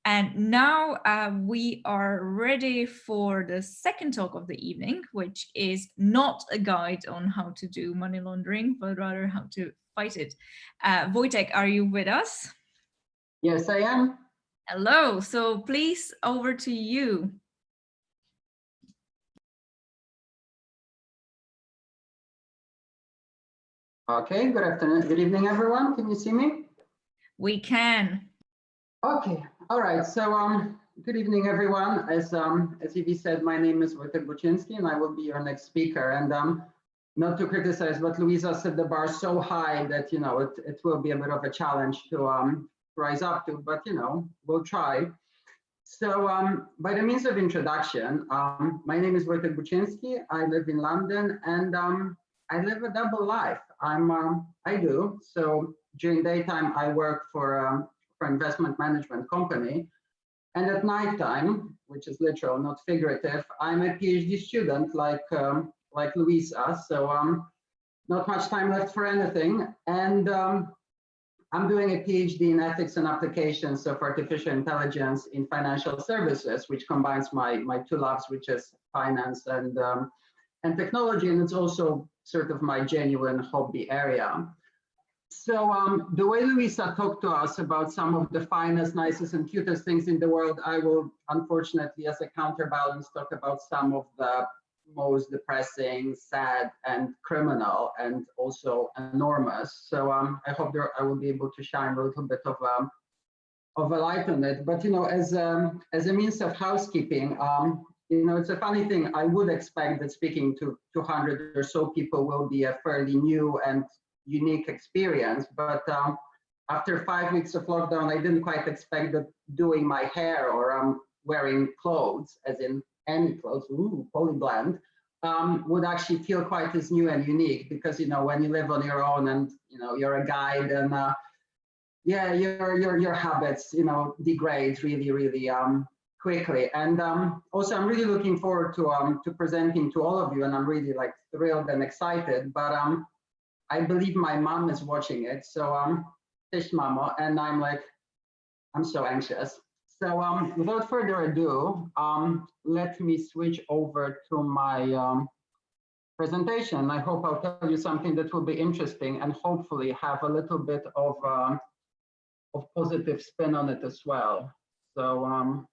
And now we are ready for the second talk of the evening, which is not a guide on how to do money laundering, but rather how to fight it. Wojtek, are you with us? Yes, I am. Hello, so please, over to you. Okay, good afternoon, good evening, everyone. Can you see me? We can. Okay, all right. So, good evening, everyone. As Evie said, my name is Wojtek Buczynski, and I will be your next speaker. And not to criticize, but Louisa set the bar so high that it will be a bit of a challenge to rise up to. But we'll try. So, by the means of introduction, my name is Wojtek Buczynski. I live in London, and I live a double life. I do. So during daytime, I work for investment management company. And at nighttime, which is literal, not figurative, I'm a PhD student like Louisa. So not much time left for anything. And I'm doing a PhD in ethics and applications of artificial intelligence in financial services, which combines my two loves, which is finance and technology. And it's also sort of my genuine hobby area. So the way Louisa talked to us about some of the finest, nicest, and cutest things in the world, I will, unfortunately, as a counterbalance, talk about some of the most depressing, sad, and criminal, and also enormous. So I hope I will be able to shine a little bit of a light on it. But as a means of housekeeping, it's a funny thing. I would expect that speaking to 200 or so people will be a fairly new and unique experience, but after 5 weeks of lockdown, I didn't quite expect that doing my hair or wearing clothes, as in any clothes, polyblend, would actually feel quite as new and unique, because when you live on your own and you're a guide, and yeah, your habits degrade really quickly. And also, I'm really looking forward to presenting to all of you, and I'm really thrilled and excited. But I believe my mom is watching it, so Tish Mama, and I'm so anxious. So without further ado, let me switch over to my presentation. I hope I'll tell you something that will be interesting and hopefully have a little bit of positive spin on it as well. So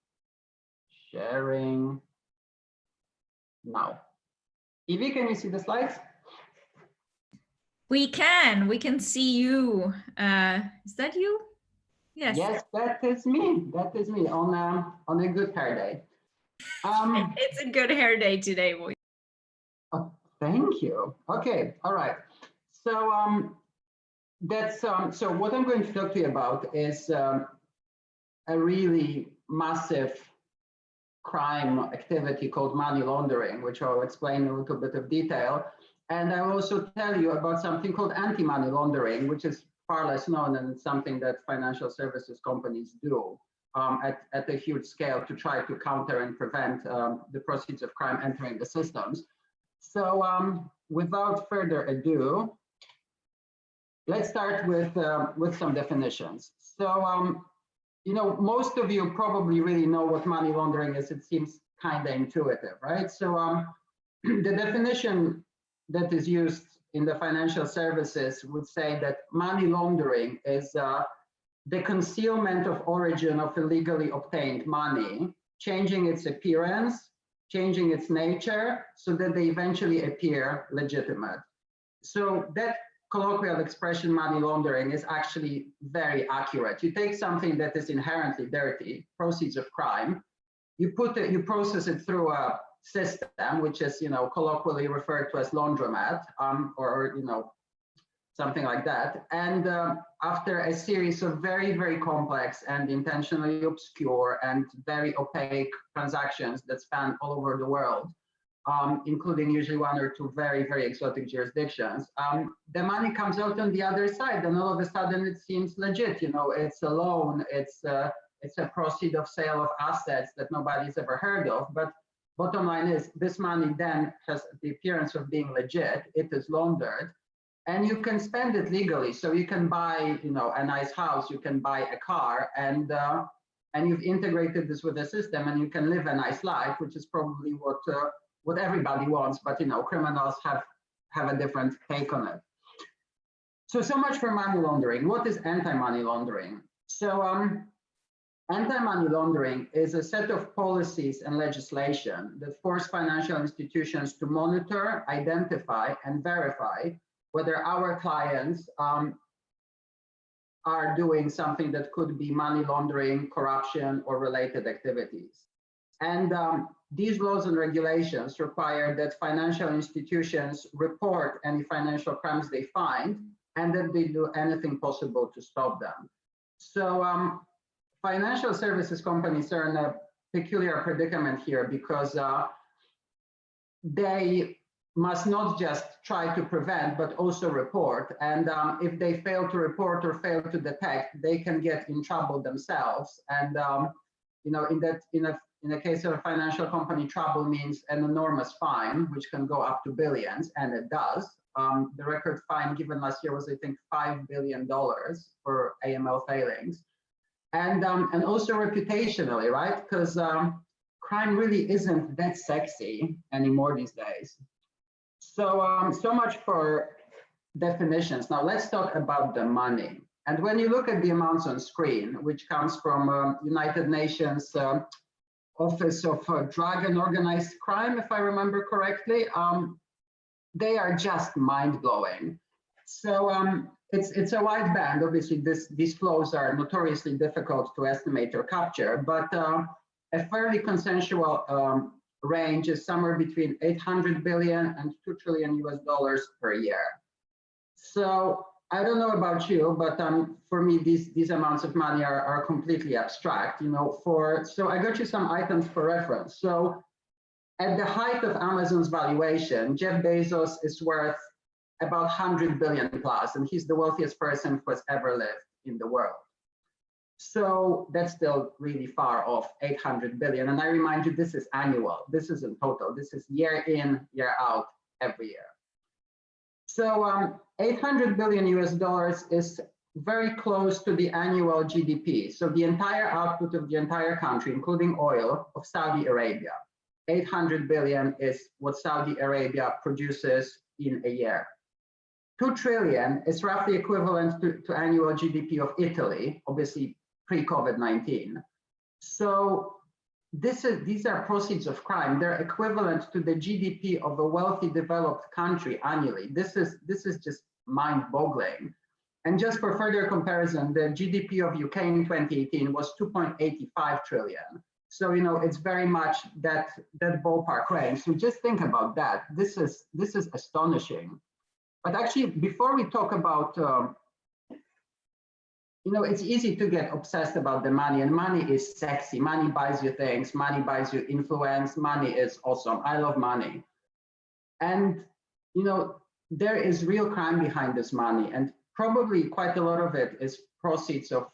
sharing now. Evie, can you see the slides? We can see you. Is that you? Yes. Yes, that is me. That is me on a good hair day. It's a good hair day today, boy. Oh, thank you. Okay, all right. So that's so what I'm going to talk to you about is a really massive crime activity called money laundering, which I'll explain in a little bit of detail. And I will also tell you about something called anti-money laundering, which is far less known, and it's something that financial services companies do at a huge scale to try to counter and prevent the proceeds of crime entering the systems. So without further ado, let's start with some definitions. So most of you probably really know what money laundering is. It seems kind of intuitive, right? So the definition that is used in the financial services would say that money laundering is the concealment of origin of illegally obtained money, changing its appearance, changing its nature, so that they eventually appear legitimate. So that colloquial expression, money laundering, is actually very accurate. You take something that is inherently dirty, proceeds of crime, you process it through a system, which is colloquially referred to as laundromat, or something like that. And after a series of very complex and intentionally obscure and very opaque transactions that span all over the world, including usually one or two very exotic jurisdictions, the money comes out on the other side, and all of a sudden it seems legit. It's a loan, it's a proceed of sale of assets that nobody's ever heard of. But bottom line is, this money then has the appearance of being legit. It is laundered, and you can spend it legally. So you can buy, a nice house, you can buy a car, and and you've integrated this with the system, and you can live a nice life, which is probably what everybody wants, but criminals have a different take on it. So much for money laundering. What is anti-money laundering? So anti-money laundering is a set of policies and legislation that force financial institutions to monitor, identify, and verify whether our clients are doing something that could be money laundering, corruption, or related activities. And these laws and regulations require that financial institutions report any financial crimes they find, and that they do anything possible to stop them. So financial services companies are in a peculiar predicament here because they must not just try to prevent, but also report. And if they fail to report or fail to detect, they can get in trouble themselves. And in the case of a financial company, trouble means an enormous fine, which can go up to billions, and it does. The record fine given last year was, I think, $5 billion for AML failings. And also reputationally, right? Because crime really isn't that sexy anymore these days. So, so much for definitions. Now let's talk about the money. And when you look at the amounts on screen, which comes from United Nations Office of Drug and Organized Crime, if I remember correctly, they are just mind-blowing. So it's a wide band. Obviously, these flows are notoriously difficult to estimate or capture, but a fairly consensual range is somewhere between 800 billion and $2 trillion per year. So I don't know about you, but for me, these amounts of money are completely abstract. So I got you some items for reference. So at the height of Amazon's valuation, Jeff Bezos is worth about 100 billion plus, and he's the wealthiest person who has ever lived in the world. So that's still really far off 800 billion. And I remind you, this is annual. This isn't total. This is year in, year out, every year. So $800 billion is very close to the annual GDP. So the entire output of the entire country, including oil, of Saudi Arabia. 800 billion is what Saudi Arabia produces in a year. 2 trillion is roughly equivalent to annual GDP of Italy, obviously pre-COVID-19. So these are proceeds of crime. They're equivalent to the GDP of a wealthy developed country annually. This is just mind-boggling. And just for further comparison, the GDP of UK in 2018 was 2.85 trillion. So it's very much that ballpark range. So just think about that. This is astonishing. But actually, before we talk about it's easy to get obsessed about the money, and money is sexy. Money buys you things. Money buys you influence. Money is awesome. I love money. And, there is real crime behind this money. And probably quite a lot of it is proceeds of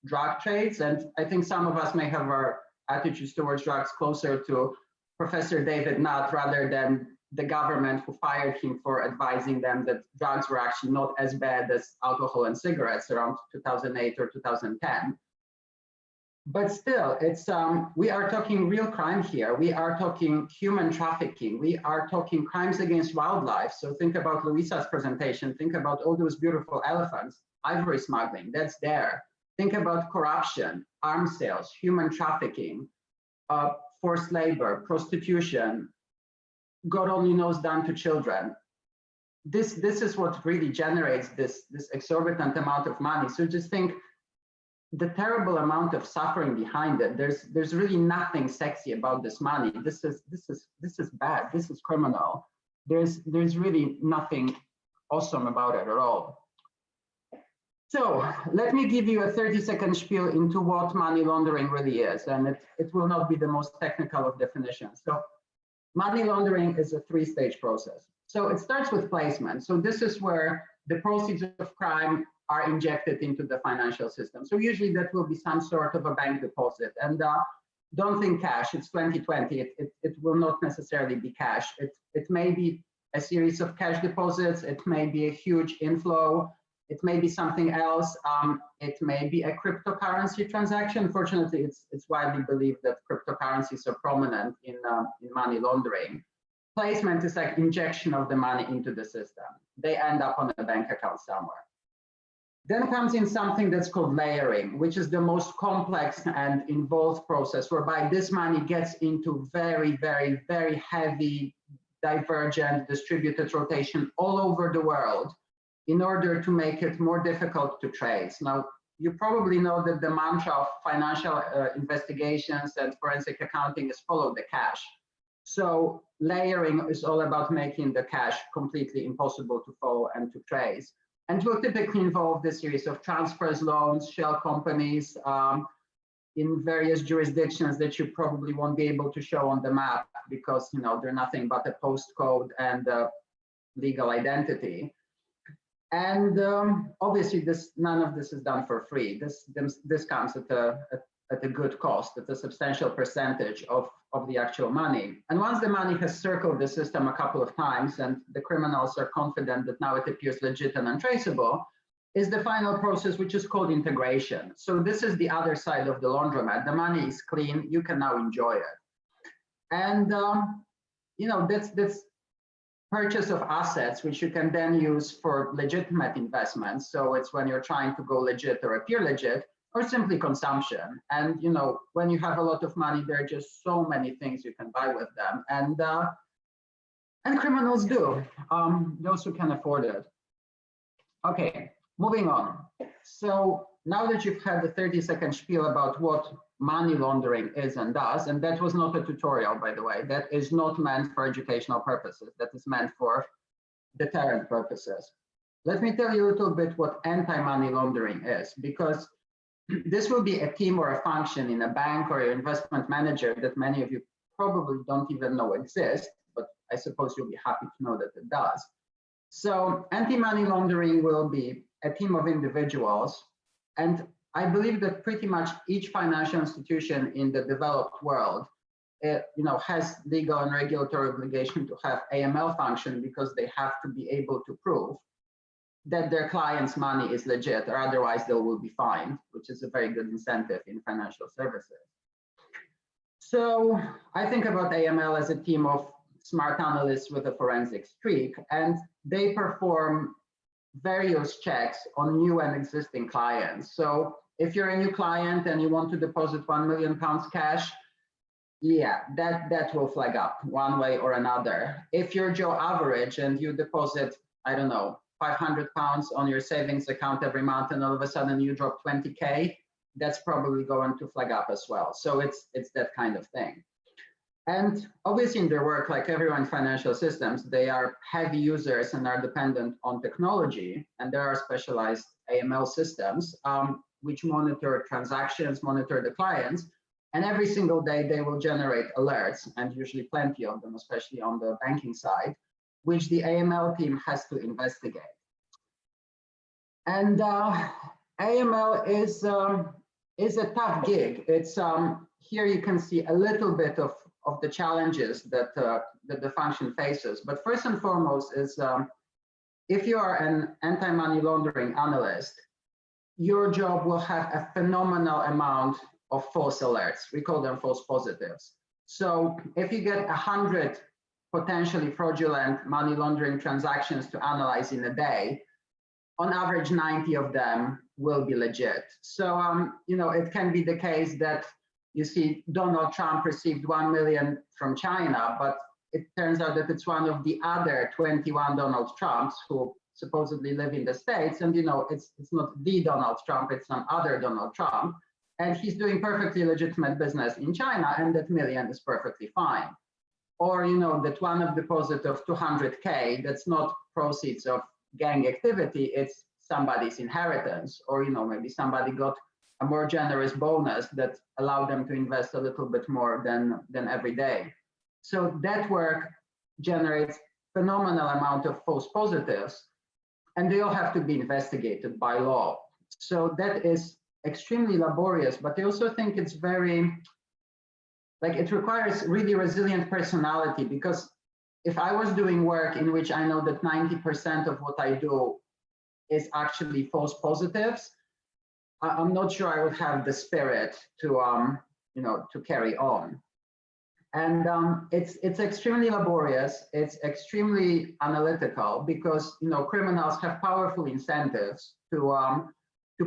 drug trades. And I think some of us may have our attitudes towards drugs closer to Professor David Nutt rather than the government who fired him for advising them that drugs were actually not as bad as alcohol and cigarettes around 2008 or 2010. But still, we are talking real crime here. We are talking human trafficking. We are talking crimes against wildlife. So think about Louisa's presentation. Think about all those beautiful elephants, ivory smuggling, that's there. Think about corruption, arms sales, human trafficking, forced labor, prostitution, God only knows done to children. This is what really generates this exorbitant amount of money. So just think the terrible amount of suffering behind it. There's really nothing sexy about this money. This is bad. This is criminal. There's really nothing awesome about it at all. So let me give you a 30-second spiel into what money laundering really is, and it will not be the most technical of definitions. So money laundering is a three-stage process. So it starts with placement. So this is where the proceeds of crime are injected into the financial system. So usually that will be some sort of a bank deposit. And don't think cash, it's 2020. It will not necessarily be cash. It may be a series of cash deposits. It may be a huge inflow. It may be something else. It may be a cryptocurrency transaction. Fortunately, it's widely believed that cryptocurrencies are prominent in money laundering. Placement is like injection of the money into the system. They end up on a bank account somewhere. Then comes in something that's called layering, which is the most complex and involved process, whereby this money gets into very, very, very heavy, divergent, distributed rotation all over the world in order to make it more difficult to trace. Now, you probably know that the mantra of financial investigations and forensic accounting is follow the cash. So layering is all about making the cash completely impossible to follow and to trace. And will typically involve this series of transfers, loans, shell companies in various jurisdictions that you probably won't be able to show on the map because they're nothing but a postcode and legal identity. And obviously, none of this is done for free. This comes at a good cost, at a substantial percentage of the actual money. And once the money has circled the system a couple of times and the criminals are confident that now it appears legit and untraceable, is the final process, which is called integration. So this is the other side of the laundromat. The money is clean, you can now enjoy it. And that's purchase of assets, which you can then use for legitimate investments. So it's when you're trying to go legit or appear legit, or simply consumption. And when you have a lot of money, there are just so many things you can buy with them, and criminals do. Those who can afford it. Okay, moving on. So now that you've had the 30-second spiel about what money laundering is and does, and that was not a tutorial, by the way, that is not meant for educational purposes, that is meant for deterrent purposes. Let me tell you a little bit what anti-money laundering is, because this will be a team or a function in a bank or an investment manager that many of you probably don't even know exists, but I suppose you'll be happy to know that it does. So anti-money laundering will be a team of individuals, and I believe that pretty much each financial institution in the developed world has legal and regulatory obligation to have AML function because they have to be able to prove that their client's money is legit, or otherwise they will be fined, which is a very good incentive in financial services. So I think about AML as a team of smart analysts with a forensic streak, and they perform various checks on new and existing clients. So if you're a new client and you want to deposit £1 million cash, yeah, that will flag up one way or another. If you're Joe Average and you deposit, I don't know, £500 on your savings account every month, and all of a sudden you drop 20K, that's probably going to flag up as well. So it's that kind of thing. And obviously in their work, like everyone in financial systems, they are heavy users and are dependent on technology. And there are specialized AML systems which monitor transactions, monitor the clients. And every single day they will generate alerts, and usually plenty of them, especially on the banking side, which the AML team has to investigate. And AML is a tough gig. It's here you can see a little bit of the challenges that the function faces. But first and foremost is if you are an anti-money laundering analyst, your job will have a phenomenal amount of false alerts. We call them false positives. So if you get 100 potentially fraudulent money laundering transactions to analyze in a day, on average 90 of them will be legit. So it can be the case that you see Donald Trump received 1 million from China, but it turns out that it's one of the other 21 Donald Trumps who supposedly live in the States, and it's not the Donald Trump, it's some other Donald Trump, and he's doing perfectly legitimate business in China, and that million is perfectly fine. Or that one-off deposit of 200K, that's not proceeds of gang activity, it's somebody's inheritance, or maybe somebody got a more generous bonus that allowed them to invest a little bit more than every day. So that work generates phenomenal amount of false positives, and they all have to be investigated by law. So that is extremely laborious, but I also think it's very, it requires really resilient personality, because if I was doing work in which I know that 90% of what I do is actually false positives, I'm not sure I would have the spirit to to carry on. And it's extremely laborious. It's extremely analytical because criminals have powerful incentives to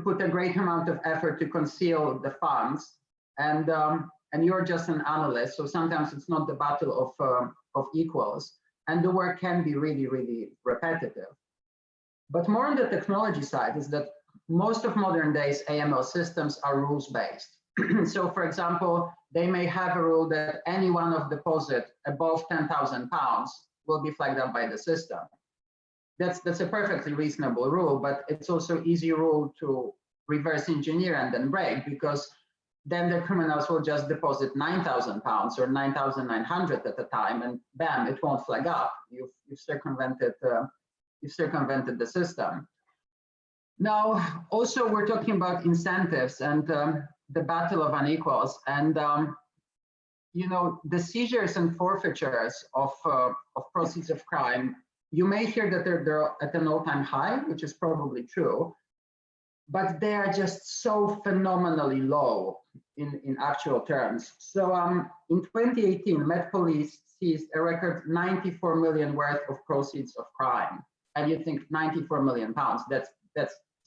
put a great amount of effort to conceal the funds, and you're just an analyst, so sometimes it's not the battle of equals, and the work can be really, really repetitive. But more on the technology side is that most of modern days AML systems are rules-based. So, for example, they may have a rule that any one of deposit above £10,000 will be flagged up by the system. That's a perfectly reasonable rule, but it's also easy rule to reverse engineer and then break, because then the criminals will just deposit £9,000 or 9,900 at a time, and bam, it won't flag up. You've circumvented the system. Now, also we're talking about incentives and the battle of unequals, and the seizures and forfeitures of proceeds of crime. You may hear that they're at an all-time high, which is probably true, but they are just so phenomenally low in actual terms. So in 2018, Met Police seized a record 94 million worth of proceeds of crime. And you think 94 million pounds, that's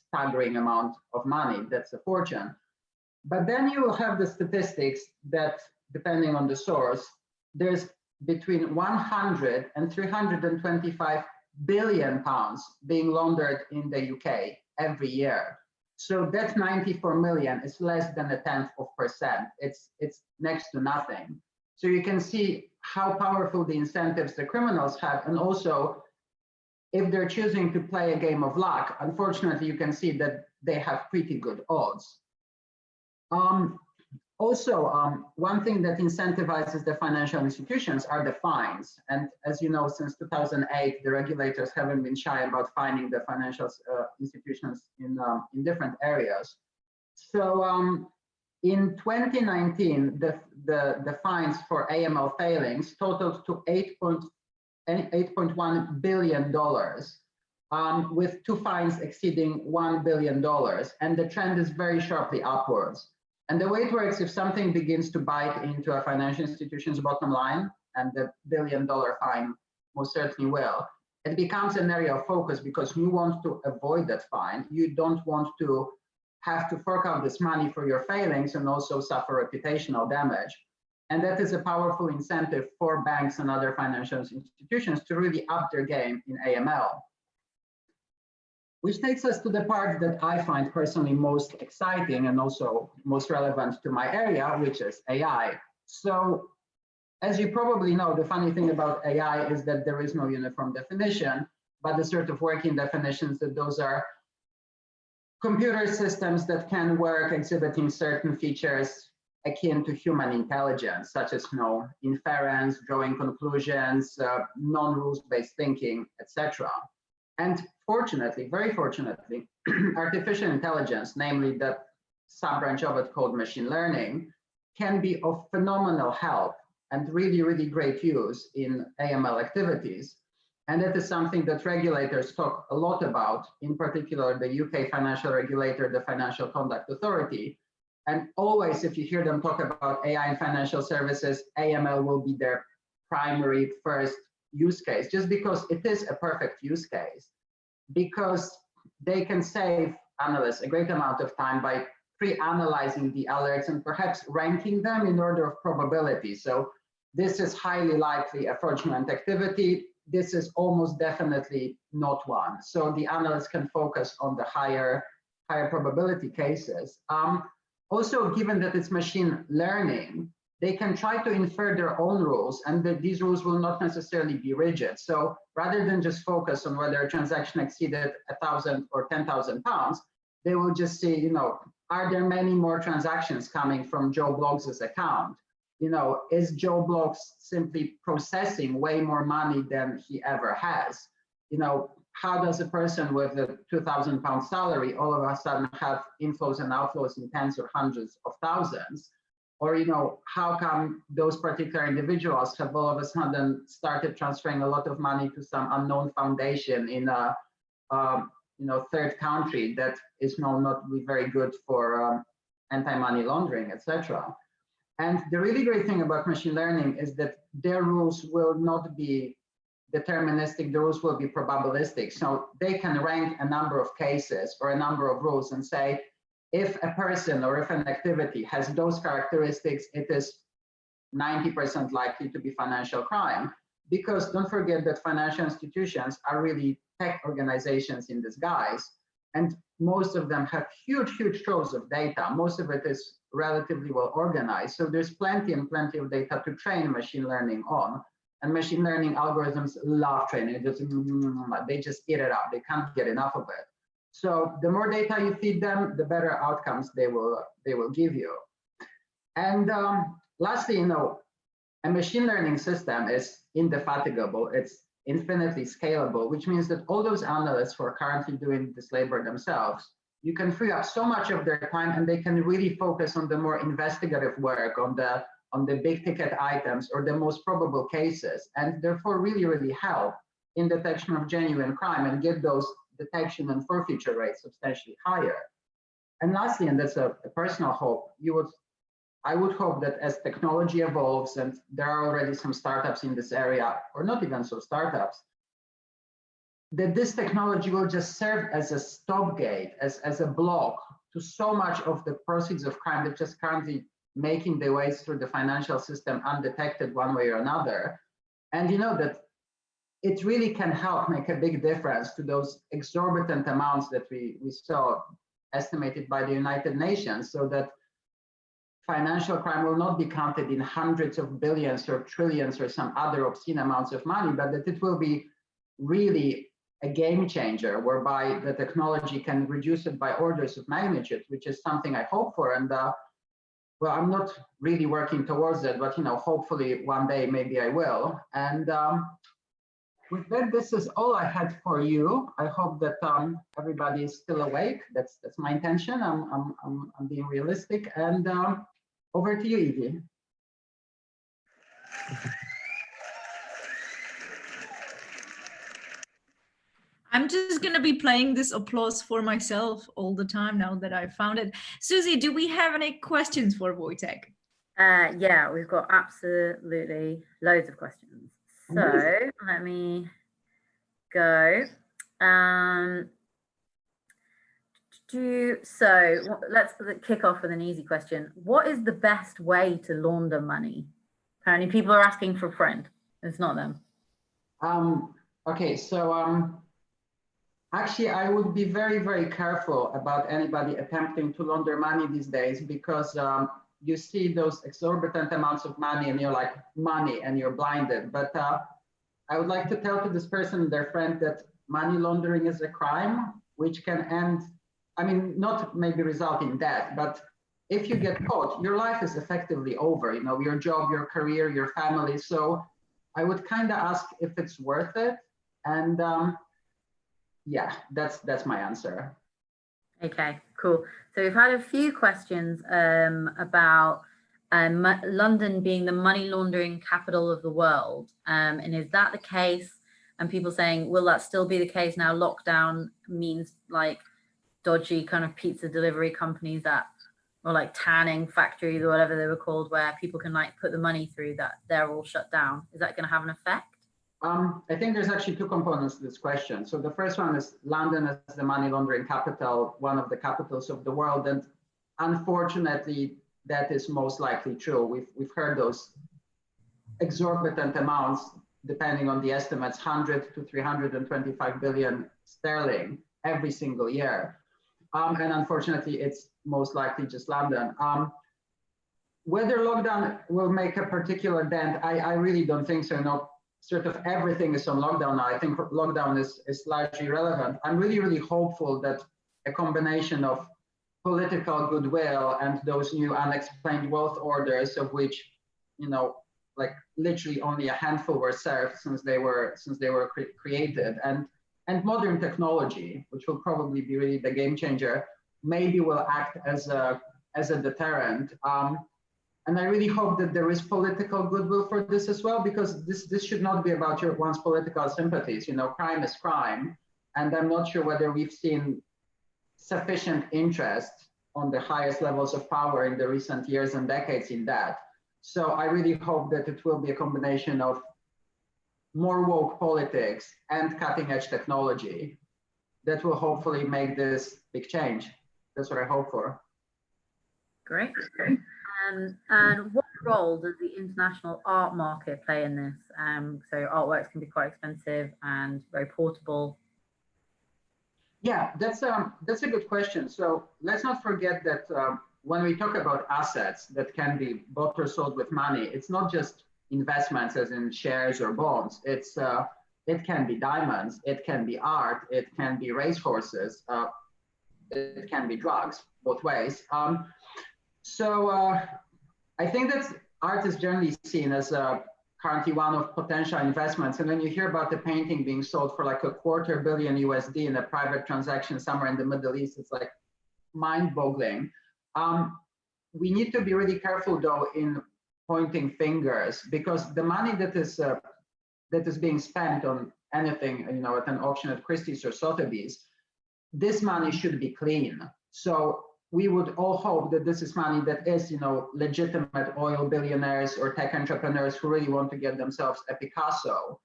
staggering amount of money, that's a fortune. But then you will have the statistics that, depending on the source, there's between 100 and 325 billion pounds being laundered in the UK every year. So that 94 million is less than 0.1%. It's next to nothing. So you can see how powerful the incentives the criminals have, and also if they're choosing to play a game of luck, unfortunately, you can see that they have pretty good odds. One thing that incentivizes the financial institutions are the fines. And as you know, since 2008, the regulators haven't been shy about fining the financial institutions in different areas. So in 2019, the fines for AML failings totaled to $8.1 billion, with 2 fines exceeding $1 billion. And the trend is very sharply upwards. And the way it works, if something begins to bite into a financial institution's bottom line, and the $1 billion fine most certainly will, it becomes an area of focus because you want to avoid that fine. You don't want to have to fork out this money for your failings and also suffer reputational damage. And that is a powerful incentive for banks and other financial institutions to really up their game in AML. Which takes us to the part that I find personally most exciting and also most relevant to my area, which is AI. So, as you probably know, the funny thing about AI is that there is no uniform definition, but the sort of working definitions that those are computer systems that can work exhibiting certain features akin to human intelligence, such as inference, drawing conclusions, non-rules-based thinking, etc. And fortunately, very fortunately, artificial intelligence, namely the sub-branch of it called machine learning, can be of phenomenal help and really, really great use in AML activities. And that is something that regulators talk a lot about, in particular, the UK financial regulator, the Financial Conduct Authority. And always, if you hear them talk about AI in financial services, AML will be their primary first use case, just because it is a perfect use case, because they can save analysts a great amount of time by pre-analyzing the alerts and perhaps ranking them in order of probability. So this is highly likely a fraudulent activity. This is almost definitely not one. So the analysts can focus on the higher probability cases. Also, given that it's machine learning, they can try to infer their own rules, and these rules will not necessarily be rigid. So rather than just focus on whether a transaction exceeded 1,000 or 10,000 pounds, they will just see, are there many more transactions coming from Joe Bloggs' account? Is Joe Bloggs simply processing way more money than he ever has? How does a person with a 2,000 pound salary all of a sudden have inflows and outflows in tens or hundreds of thousands? Or, how come those particular individuals have all of a sudden started transferring a lot of money to some unknown foundation in third country that is known not to be very good for anti-money laundering, etc. And the really great thing about machine learning is that their rules will not be deterministic, the rules will be probabilistic. So they can rank a number of cases or a number of rules and say, if a person or if an activity has those characteristics, it is 90% likely to be financial crime. Because don't forget that financial institutions are really tech organizations in disguise. And most of them have huge, huge troves of data. Most of it is relatively well organized. So there's plenty and plenty of data to train machine learning on. And machine learning algorithms love training. They just eat it up. They can't get enough of it. So the more data you feed them, the better outcomes they will give you. And lastly, a machine learning system is indefatigable. It's infinitely scalable, which means that all those analysts who are currently doing this labor themselves, you can free up so much of their time and they can really focus on the more investigative work, on the big ticket items or the most probable cases, and therefore really, really help in detection of genuine crime and get those detection and forfeiture rates substantially higher. And lastly, and that's a personal hope, I would hope that as technology evolves, and there are already some startups in this area, or not even so startups, that this technology will just serve as a stopgate, as a block to so much of the proceeds of crime that just currently making their ways through the financial system undetected one way or another. And that it really can help make a big difference to those exorbitant amounts that we saw estimated by the United Nations, so that financial crime will not be counted in hundreds of billions or trillions or some other obscene amounts of money, but that it will be really a game changer whereby the technology can reduce it by orders of magnitude, which is something I hope for. And well, I'm not really working towards it, but hopefully one day maybe I will. And with that, this is all I had for you. I hope that everybody is still awake. That's my intention. I'm being realistic. And over to you, Evie. I'm just going to be playing this applause for myself all the time now that I've found it. Susie, do we have any questions for Wojtek? Yeah, we've got absolutely loads of questions. So let me go. So let's kick off with an easy question. What is the best way to launder money? Apparently people are asking for a friend. It's not them. Okay, so actually I would be very, very careful about anybody attempting to launder money these days, because you see those exorbitant amounts of money and you're like, money, and you're blinded. But I would like to tell to this person and their friend that money laundering is a crime, which can end, I mean, not maybe result in death, but if you get caught, your life is effectively over, your job, your career, your family. So I would kind of ask if it's worth it. And yeah, that's my answer. Okay, cool. So we've had a few questions about London being the money laundering capital of the world. And is that the case? And people saying, will that still be the case now? Lockdown means like dodgy kind of pizza delivery companies or like tanning factories or whatever they were called, where people can like put the money through, that they're all shut down. Is that going to have an effect? I think there's actually two components to this question. So the first one is London as the money laundering capital, one of the capitals of the world. And unfortunately, that is most likely true. We've heard those exorbitant amounts, depending on the estimates, 100 to 325 billion sterling every single year. And unfortunately, it's most likely just London. Whether lockdown will make a particular dent, I really don't think so. Sort of everything is on lockdown now. I think lockdown is largely relevant. I'm really, really hopeful that a combination of political goodwill and those new unexplained wealth orders, of which, like literally only a handful were served since they were created, and modern technology, which will probably be really the game changer, maybe will act as a deterrent. And I really hope that there is political goodwill for this as well, because this should not be about one's political sympathies. Crime is crime, And I'm not sure whether we've seen sufficient interest on the highest levels of power in the recent years and decades in that. So I really hope that it will be a combination of more woke politics and cutting edge technology that will hopefully make this big change. That's what I hope for. Great. And what role does the international art market play in this? So artworks can be quite expensive and very portable. Yeah, that's a good question. So let's not forget that when we talk about assets that can be bought or sold with money, it's not just investments as in shares or bonds. It can be diamonds, it can be art, it can be racehorses, it can be drugs, both ways. So I think that art is generally seen as currently one of potential investments. And when you hear about the painting being sold for like $250 million USD in a private transaction somewhere in the Middle East, it's like mind-boggling. We need to be really careful though in pointing fingers, because the money that is being spent on anything, you know, at an auction at Christie's or Sotheby's, this money should be clean. So we would all hope that this is money that is, you know, legitimate oil billionaires or tech entrepreneurs who really want to get themselves a Picasso,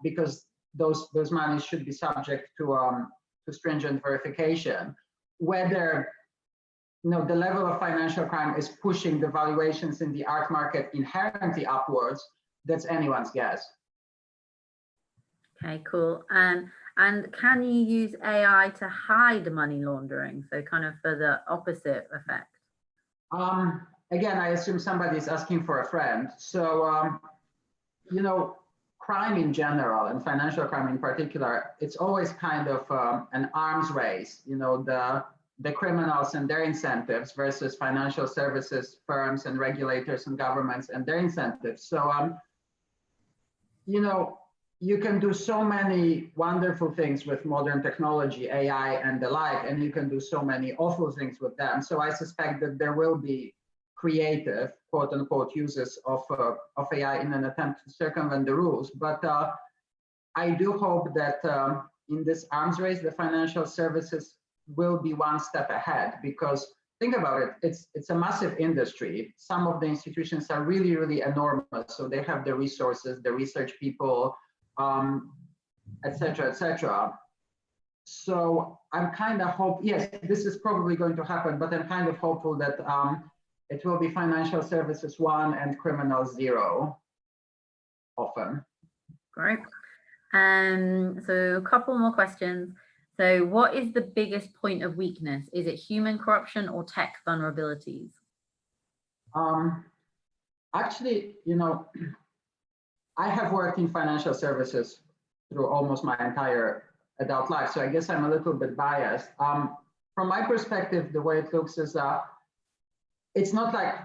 because those monies should be subject to stringent verification. Whether, you know, the level of financial crime is pushing the valuations in the art market inherently upwards, that's anyone's guess. Okay, cool. And can you use AI to hide money laundering? So kind of for the opposite effect? Again, I assume somebody's asking for a friend. So, you know, crime in general and financial crime in particular, it's always kind of an arms race, you know, the criminals and their incentives versus financial services firms and regulators and governments and their incentives. So, you know, you can do so many wonderful things with modern technology, AI and the like, and you can do so many awful things with them. So I suspect that there will be creative, quote unquote, uses of AI in an attempt to circumvent the rules. But I do hope that in this arms race, the financial services will be one step ahead, because think about it, it's a massive industry. Some of the institutions are really, really enormous. So they have the resources, the research people, et cetera, et cetera. So I'm kind of yes, this is probably going to happen, but I'm kind of hopeful that it will be financial services 1 and criminal 0 often. Great. So a couple more questions. So what is the biggest point of weakness? Is it human corruption or tech vulnerabilities? Actually, you know, I have worked in financial services through almost my entire adult life, so I guess I'm a little bit biased. From my perspective, the way it looks is it's not like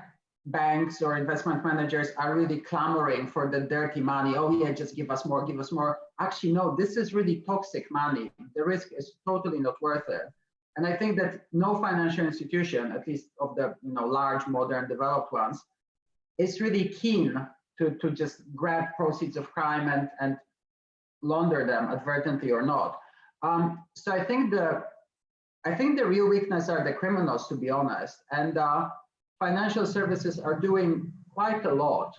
banks or investment managers are really clamoring for the dirty money. Oh yeah, just give us more, give us more. Actually, no, this is really toxic money. The risk is totally not worth it. And I think that no financial institution, at least of the, you know, large, modern, developed ones, is really keen to just grab proceeds of crime and launder them advertently or not. So I think the real weakness are the criminals, to be honest. And financial services are doing quite a lot,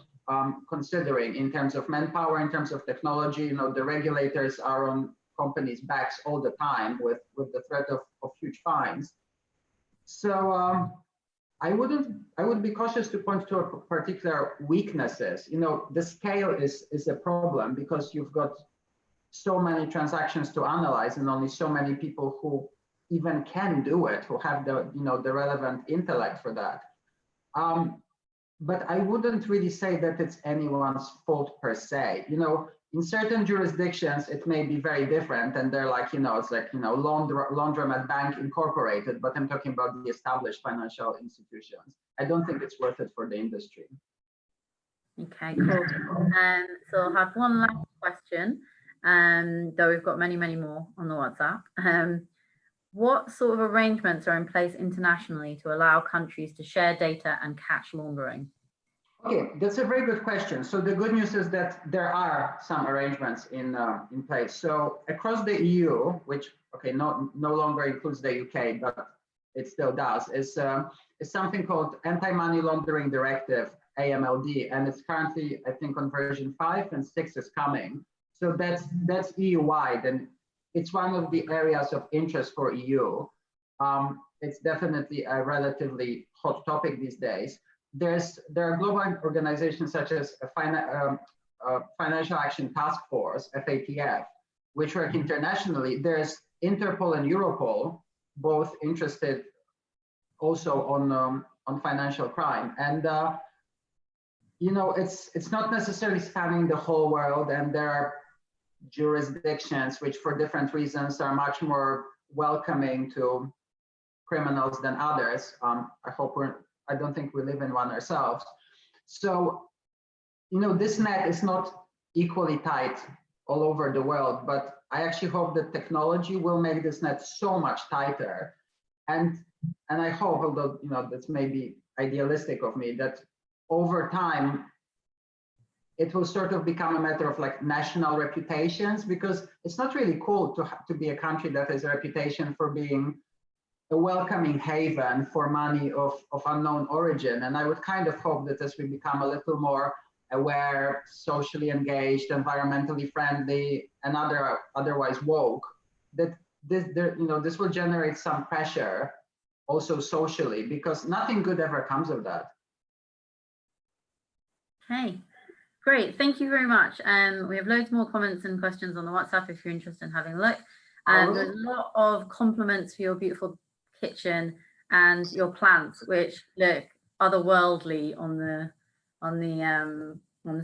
considering in terms of manpower, in terms of technology. You know, the regulators are on companies' backs all the time with the threat of huge fines. So I would be cautious to point to a particular weaknesses. You know, the scale is a problem, because you've got so many transactions to analyze and only so many people who even can do it, who have the, you know, the relevant intellect for that. But I wouldn't really say that it's anyone's fault per se. You know, in certain jurisdictions, it may be very different, and they're like, you know, it's like, you know, laundromat bank incorporated, but I'm talking about the established financial institutions. I don't think it's worth it for the industry. Okay, cool. So I'll have one last question, though we've got many, many more on the WhatsApp. What sort of arrangements are in place internationally to allow countries to share data and catch laundering? Okay, that's a very good question. So the good news is that there are some arrangements in place. So across the EU, which no longer includes the UK, but it still does, is something called Anti-Money Laundering Directive, AMLD, and it's currently, I think, on version 5 and 6 is coming. So that's EU-wide, and it's one of the areas of interest for EU. It's definitely a relatively hot topic these days. There are global organizations such as Financial Action Task Force, FATF, which work internationally. There's Interpol and Europol, both interested also on financial crime. And you know, it's not necessarily spanning the whole world, and there are jurisdictions which, for different reasons, are much more welcoming to criminals than others. I don't think we live in one ourselves. So, you know, this net is not equally tight all over the world, but I actually hope that technology will make this net so much tighter. And I hope, although, you know, that's maybe idealistic of me, that over time, it will sort of become a matter of like national reputations, because it's not really cool to be a country that has a reputation for being a welcoming haven for money of unknown origin. And I would kind of hope that as we become a little more aware, socially engaged, environmentally friendly, and otherwise woke, that this will generate some pressure also socially, because nothing good ever comes of that. Okay, great. Thank you very much. We have loads more comments and questions on the WhatsApp if you're interested in having a look. There's a lot of compliments for your beautiful kitchen and your plants, which look otherworldly on the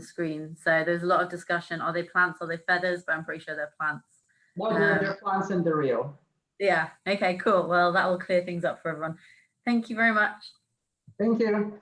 screen. So there's a lot of discussion. Are they plants? Are they feathers? But I'm pretty sure they're plants. No, they're plants and they're real. Yeah. Okay. Cool. Well, that will clear things up for everyone. Thank you very much. Thank you.